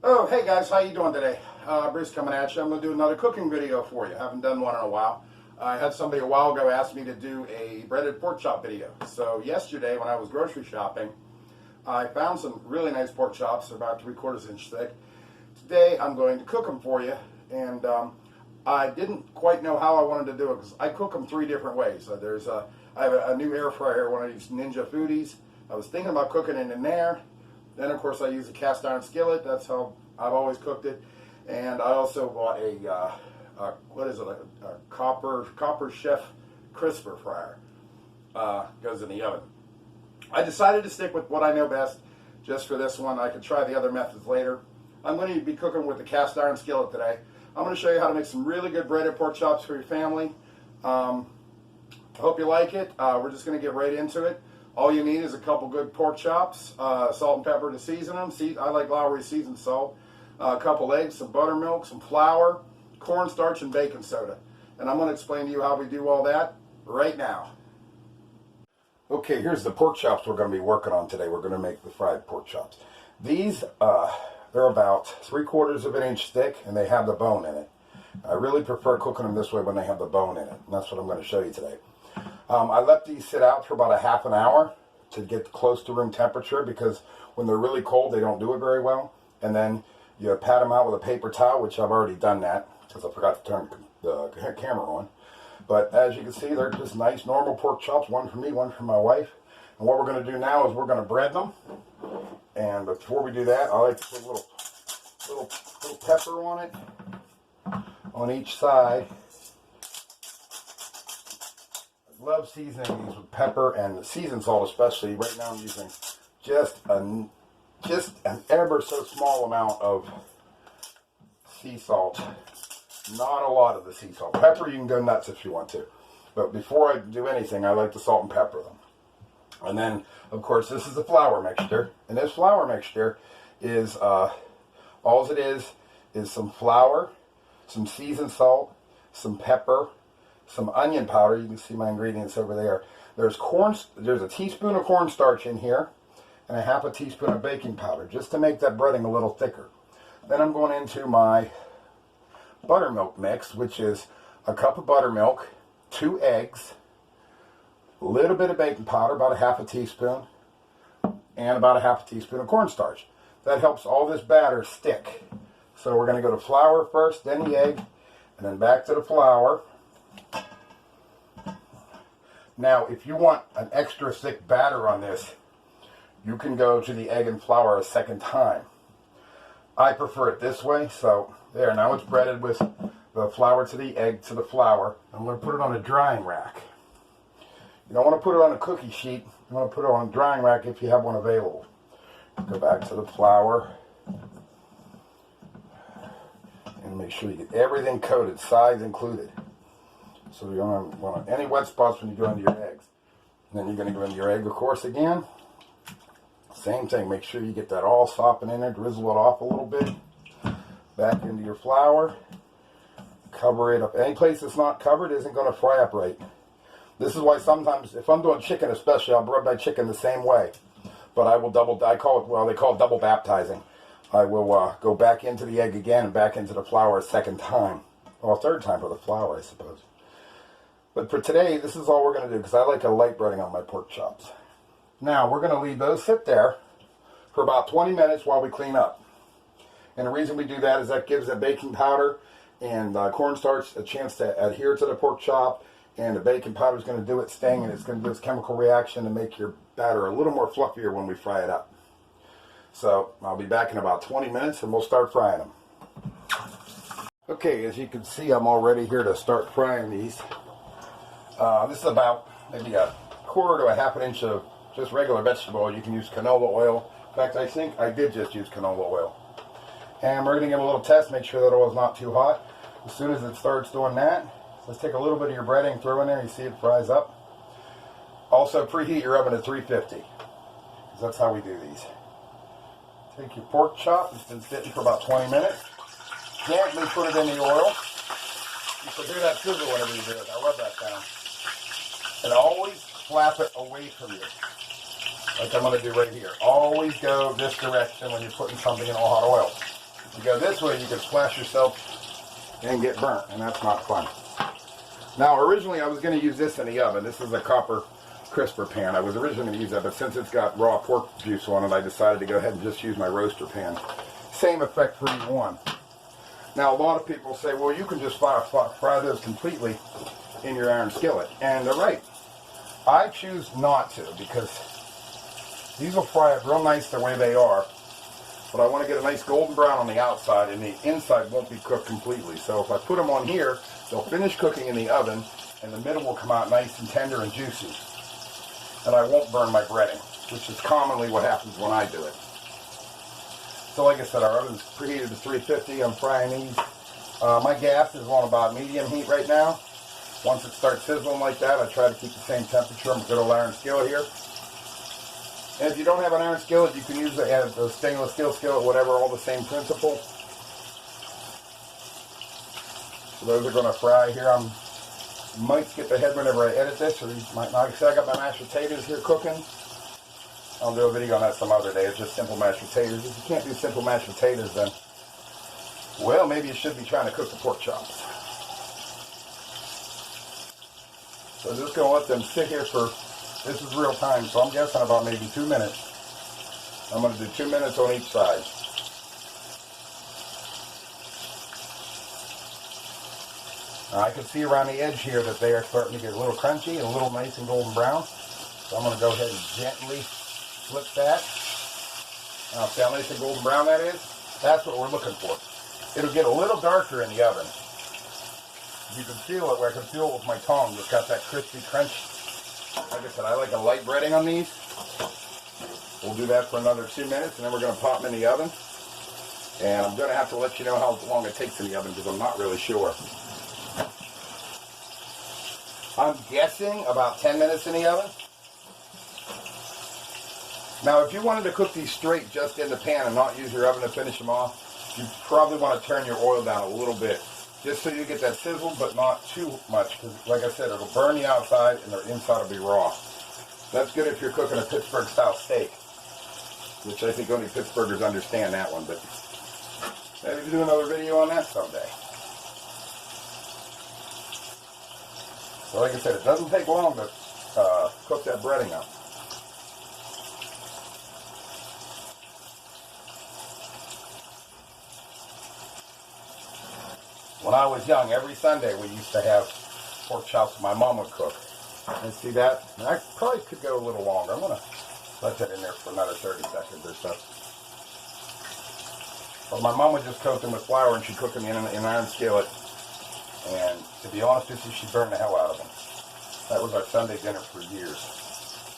Oh, hey guys, how you doing today? Bruce coming at you. I'm going to do another cooking video for you. I haven't done one in a while. I had somebody a while ago ask me to do a breaded pork chop video. So yesterday when I was grocery shopping, I found some really nice pork chops. They're about 3/4 inch thick. Today I'm going to cook them for you, and I didn't quite know how I wanted to do it because I cook them 3 different ways. I have a new air fryer, one of these Ninja Foodies. I was thinking about cooking it in there. Then, of course, I use a cast iron skillet. That's how I've always cooked it. And I also bought a copper chef crisper fryer. Goes in the oven. I decided to stick with what I know best just for this one. I could try the other methods later. I'm going to be cooking with the cast iron skillet today. I'm going to show you how to make some really good breaded pork chops for your family. I hope you like it. We're just going to get right into it. All you need is a couple good pork chops, salt and pepper to season them. I like Lowry seasoned salt. A couple eggs, some buttermilk, some flour, cornstarch, and baking soda. And I'm going to explain to you how we do all that right now. Okay, here's the pork chops we're going to be working on today. We're going to make the fried pork chops. These, they're about 3/4 inch thick, and they have the bone in it. I really prefer cooking them this way when they have the bone in it. And that's what I'm going to show you today. I let these sit out for about a half an hour to get close to room temperature, because when they're really cold they don't do it very well. And then you pat them out with a paper towel, which I've already done that because I forgot to turn the camera on. But as you can see, they're just nice normal pork chops, one for me, one for my wife. And what we're going to do now is we're going to bread them. And before we do that, I like to put a little pepper on it on each side. Love seasoning these with pepper and seasoned salt, especially. Right now I'm using just an ever so small amount of sea salt. Not a lot of the sea salt. Pepper, you can go nuts if you want to. But before I do anything, I like to salt and pepper them. And then, of course, this is the flour mixture. And this flour mixture is, all it is some flour, some seasoned salt, some pepper, some onion powder. You can see my ingredients over there. There's a teaspoon of cornstarch in here, and a half a teaspoon of baking powder, just to make that breading a little thicker. Then I'm going into my buttermilk mix, which is a cup of buttermilk, 2 eggs, a little bit of baking powder, about a half a teaspoon, and about a half a teaspoon of cornstarch. That helps all this batter stick. So we're going to go to flour first, then the egg, and then back to the flour. Now, if you want an extra thick batter on this, you can go to the egg and flour a second time. I prefer it this way. So there, now it's breaded with the flour to the egg to the flour. I'm going to put it on a drying rack. You don't want to put it on a cookie sheet. You want to put it on a drying rack if you have one available. Go back to the flour and make sure you get everything coated, sides included. So you don't want any wet spots when you go into your eggs. And then you're going to go into your egg, of course, again. Same thing. Make sure you get that all sopping in there. Drizzle it off a little bit. Back into your flour. Cover it up. Any place that's not covered isn't going to fry up right. This is why sometimes, if I'm doing chicken especially, I'll bread my chicken the same way. But I will they call it double baptizing. I will go back into the egg again and back into the flour a second time. Or a third time for the flour, I suppose. But for today, this is all we're going to do, because I like a light breading on my pork chops. Now, we're going to leave those sit there for about 20 minutes while we clean up. And the reason we do that is that gives the baking powder and cornstarch a chance to adhere to the pork chop. And the baking powder is going to do its thing, and it's going to do its chemical reaction to make your batter a little more fluffier when we fry it up. So, I'll be back in about 20 minutes, and we'll start frying them. Okay, as you can see, I'm all ready here to start frying these. This is about maybe a 1/4 to a half an inch of just regular vegetable oil. You can use canola oil. In fact, I think I did just use canola oil. And we're going to give a little test, make sure that oil is not too hot. As soon as it starts doing that, let's take a little bit of your breading, throw in there, you see it fries up. Also, preheat your oven to 350, because that's how we do these. Take your pork chop, it's been sitting for about 20 minutes. Gently put it in the oil. You can hear that sizzle whenever you do it. I love that sound. And always flap it away from you. like I'm going to do right here. Always go this direction when you're putting something in hot oil. You go this way, you can splash yourself and get burnt, and that's not fun. Now, originally I was going to use this in the oven. This is a copper crisper pan. I was originally going to use that, but since it's got raw pork juice on it, I decided to go ahead and just use my roaster pan. Same effect for either one. Now, a lot of people say, well, you can just fry those completely in your iron skillet. And they're right. I choose not to, because these will fry it real nice the way they are. But I want to get a nice golden brown on the outside, and the inside won't be cooked completely. So if I put them on here, they'll finish cooking in the oven, and the middle will come out nice and tender and juicy. And I won't burn my breading, which is commonly what happens when I do it. So like I said, our oven's preheated to 350. I'm frying these. My gas is on about medium heat right now. Once it starts sizzling like that, I try to keep the same temperature. I'm a good old iron skillet here. And if you don't have an iron skillet, you can use a stainless steel skillet, whatever, all the same principle. So those are going to fry here. I might skip ahead whenever I edit this, or you might not. Because I got my mashed potatoes here cooking. I'll do a video on that some other day. It's just simple mashed potatoes. If you can't do simple mashed potatoes, then, well, maybe you should be trying to cook the pork chops. So I'm just going to let them sit here for, this is real time, so I'm guessing about maybe 2 minutes. I'm going to do 2 minutes on each side. Now I can see around the edge here that they are starting to get a little crunchy and a little nice and golden brown. So I'm going to go ahead and gently flip that. Now see how nice and golden brown that is? That's what we're looking for. It'll get a little darker in the oven. You can feel it where I can feel it with my tongue. It's got that crispy crunch. Like I said, I like a light breading on these. We'll do that for another 2 minutes, and then we're going to pop them in the oven. And I'm going to have to let you know how long it takes in the oven, because I'm not really sure. I'm guessing about 10 minutes in the oven. Now, if you wanted to cook these straight just in the pan and not use your oven to finish them off, you probably want to turn your oil down a little bit, just so you get that sizzle, but not too much, because like I said, it'll burn the outside and the inside will be raw. That's good if you're cooking a Pittsburgh-style steak, which I think only Pittsburghers understand that one, but maybe we'll do another video on that someday. So like I said, it doesn't take long to cook that breading up. When I was young, every Sunday we used to have pork chops my mom would cook. And see that? And I probably could go a little longer. I'm going to let that in there for another 30 seconds or so. But my mom would just coat them with flour, and she'd cook them in an iron skillet. And to be honest with you, she burned the hell out of them. That was our Sunday dinner for years.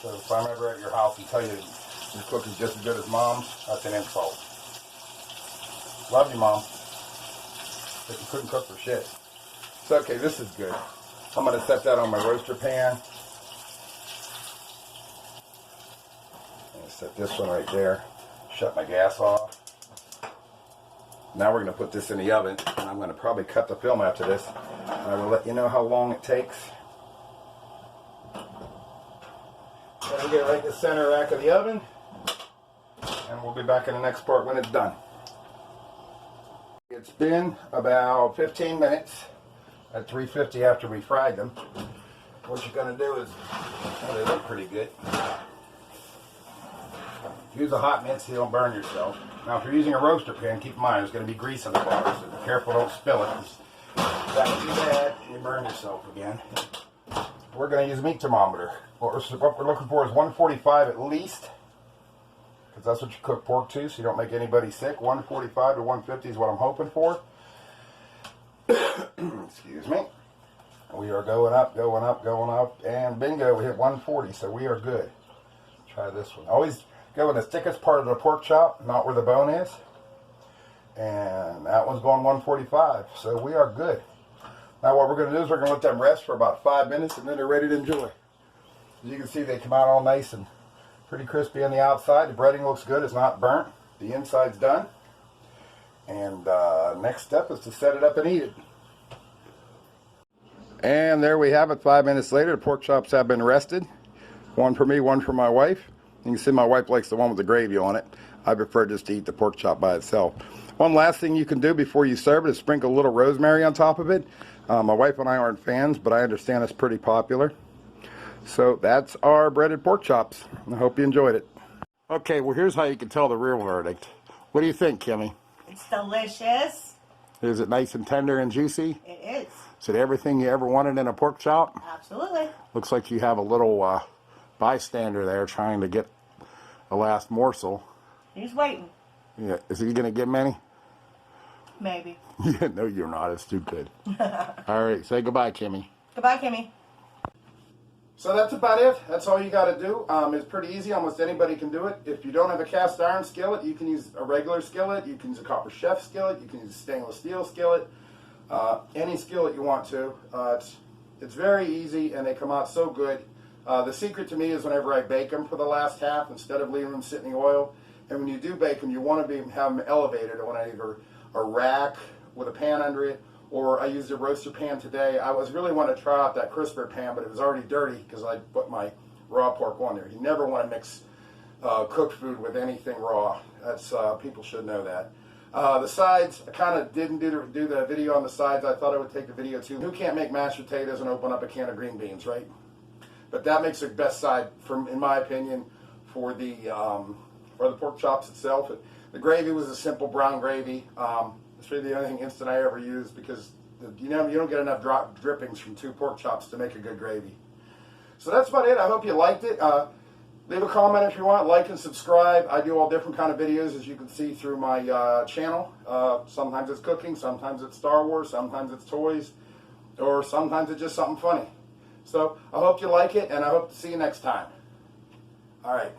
So if I'm ever at your house and tell you your cook is just as good as Mom's, that's an insult. Love you, Mom. But you couldn't cook for shit. So okay, this is good. I'm going to set that on my roaster pan. And set this one right there. Shut my gas off. Now we're going to put this in the oven, and I'm going to probably cut the film after this. And I will let you know how long it takes. Then we get it right in the center rack of the oven, and we'll be back in the next part when it's done. It's been about 15 minutes at 350 after we fried them. What you're going to do is, well, they look pretty good. Use a hot mitt so you don't burn yourself. Now, if you're using a roaster pan, keep in mind there's going to be grease on the bottom, so be careful, don't spill it. That would be bad, you burn yourself again. We're going to use a meat thermometer. What we're looking for is 145 at least, because that's what you cook pork to, so you don't make anybody sick. 145 to 150 is what I'm hoping for. Excuse me. We are going up, going up, going up, and bingo, we hit 140, so we are good. Try this one. Always go in the thickest part of the pork chop, not where the bone is. And that one's going 145, so we are good. Now what we're going to do is we're going to let them rest for about 5 minutes, and then they're ready to enjoy. As you can see, they come out all nice and pretty crispy on the outside. The breading looks good. It's not burnt. The inside's done. And next step is to set it up and eat it. And there we have it. 5 minutes later, the pork chops have been rested. One for me, one for my wife. You can see my wife likes the one with the gravy on it. I prefer just to eat the pork chop by itself. One last thing you can do before you serve it is sprinkle a little rosemary on top of it. My wife and I aren't fans, but I understand it's pretty popular. So that's our breaded pork chops. I hope you enjoyed it. Okay, well here's how you can tell the real verdict. What do you think, Kimmy? It's delicious. Is it nice and tender and juicy? It is. Is it everything you ever wanted in a pork chop? Absolutely. Looks like you have a little bystander there trying to get a last morsel. He's waiting. Yeah, is he going to get many? Maybe. Yeah, no, you're not. It's too good. All right, say goodbye, Kimmy. Goodbye, Kimmy. So that's about it. That's all you got to do. It's pretty easy. Almost anybody can do it. If you don't have a cast iron skillet, you can use a regular skillet. You can use a copper chef skillet. You can use a stainless steel skillet. Any skillet you want to. It's very easy, and they come out so good. The secret to me is whenever I bake them for the last half, instead of leaving them sit in the oil. And when you do bake them, you want to have them elevated on either a rack with a pan under it, or I used a roaster pan today. I was really wanting to try out that crisper pan, but it was already dirty because I put my raw pork on there. You never want to mix cooked food with anything raw. That's people should know that. The sides, I kind of didn't do the video on the sides. I thought I would take the video too. Who can't make mashed potatoes and open up a can of green beans, right? But that makes the best side, in my opinion, for the pork chops itself. The gravy was a simple brown gravy. It's really the only thing instant I ever used because you don't get enough drippings from 2 pork chops to make a good gravy. So that's about it. I hope you liked it. Leave a comment if you want. Like and subscribe. I do all different kind of videos, as you can see through my channel. Sometimes it's cooking, sometimes it's Star Wars, sometimes it's toys, or sometimes it's just something funny. So I hope you like it, and I hope to see you next time. All right.